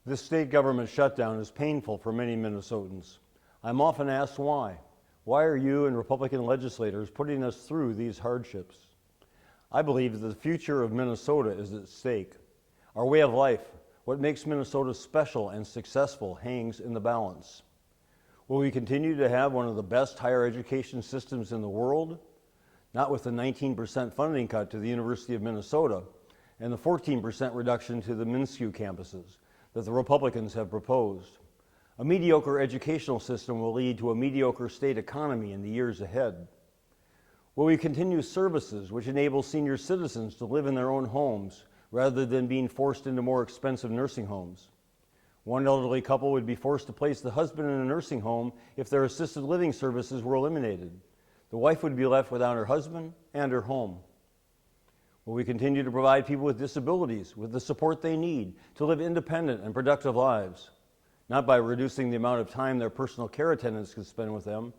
This state government shutdown is painful for many Minnesotans. I'm often asked why. Why are you and Republican legislators putting us through these hardships? I believe that the future of Minnesota is at stake. Our way of life, what makes Minnesota special and successful, hangs in the balance. Will we continue to have one of the best higher education systems in the world? Not with the 19% funding cut to the University of Minnesota and the 14% reduction to the MnSCU campuses that the Republicans have proposed. A mediocre educational system will lead to a mediocre state economy in the years ahead. Will we continue services which enable senior citizens to live in their own homes rather than being forced into more expensive nursing homes? One elderly couple would be forced to place the husband in a nursing home if their assisted living services were eliminated. The wife would be left without her husband and her home. Will we continue to provide people with disabilities with the support they need to live independent and productive lives? Not by reducing the amount of time their personal care attendants can spend with them,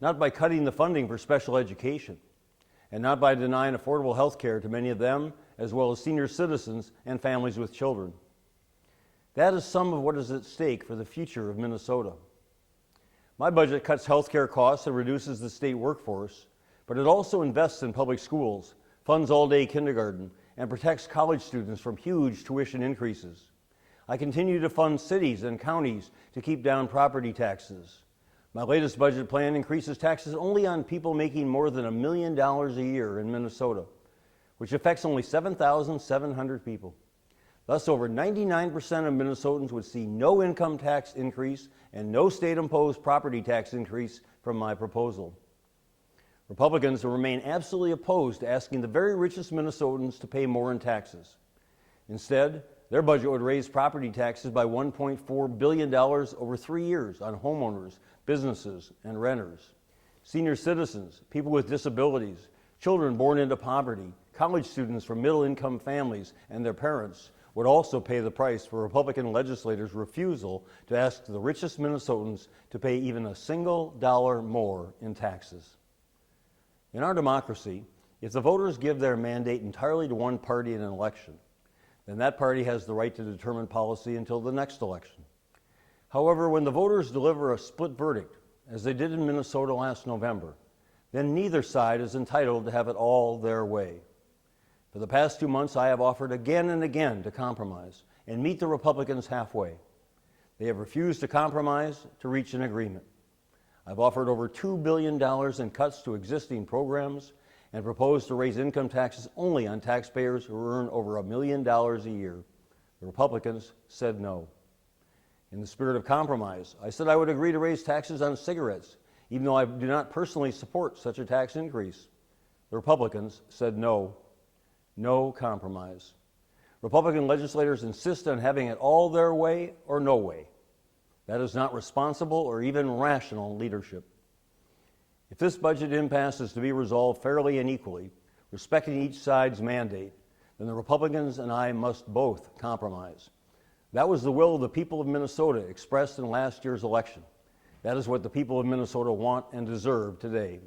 not by cutting the funding for special education, and not by denying affordable health care to many of them, as well as senior citizens and families with children. That is some of what is at stake for the future of Minnesota. My budget cuts health care costs and reduces the state workforce, but it also invests in public schools, funds all-day kindergarten, and protects college students from huge tuition increases. I continue to fund cities and counties to keep down property taxes. My latest budget plan increases taxes only on people making more than $1 million a year in Minnesota, which affects only 7,700 people. Thus, over 99% of Minnesotans would see no income tax increase and no state-imposed property tax increase from my proposal. Republicans will remain absolutely opposed to asking the very richest Minnesotans to pay more in taxes. Instead, their budget would raise property taxes by $1.4 billion over 3 years on homeowners, businesses, and renters. Senior citizens, people with disabilities, children born into poverty, college students from middle-income families, and their parents would also pay the price for Republican legislators' refusal to ask the richest Minnesotans to pay even a single dollar more in taxes. In our democracy, if the voters give their mandate entirely to one party in an election, then that party has the right to determine policy until the next election. However, when the voters deliver a split verdict, as they did in Minnesota last November, then neither side is entitled to have it all their way. For the past 2 months, I have offered again and again to compromise and meet the Republicans halfway. They have refused to compromise to reach an agreement. I've offered over $2 billion in cuts to existing programs and proposed to raise income taxes only on taxpayers who earn over $1 million a year. The Republicans said no. In the spirit of compromise, I said I would agree to raise taxes on cigarettes, even though I do not personally support such a tax increase. The Republicans said no. No compromise. Republican legislators insist on having it all their way or no way. That is not responsible or even rational leadership. If this budget impasse is to be resolved fairly and equally, respecting each side's mandate, then the Republicans and I must both compromise. That was the will of the people of Minnesota expressed in last year's election. That is what the people of Minnesota want and deserve today.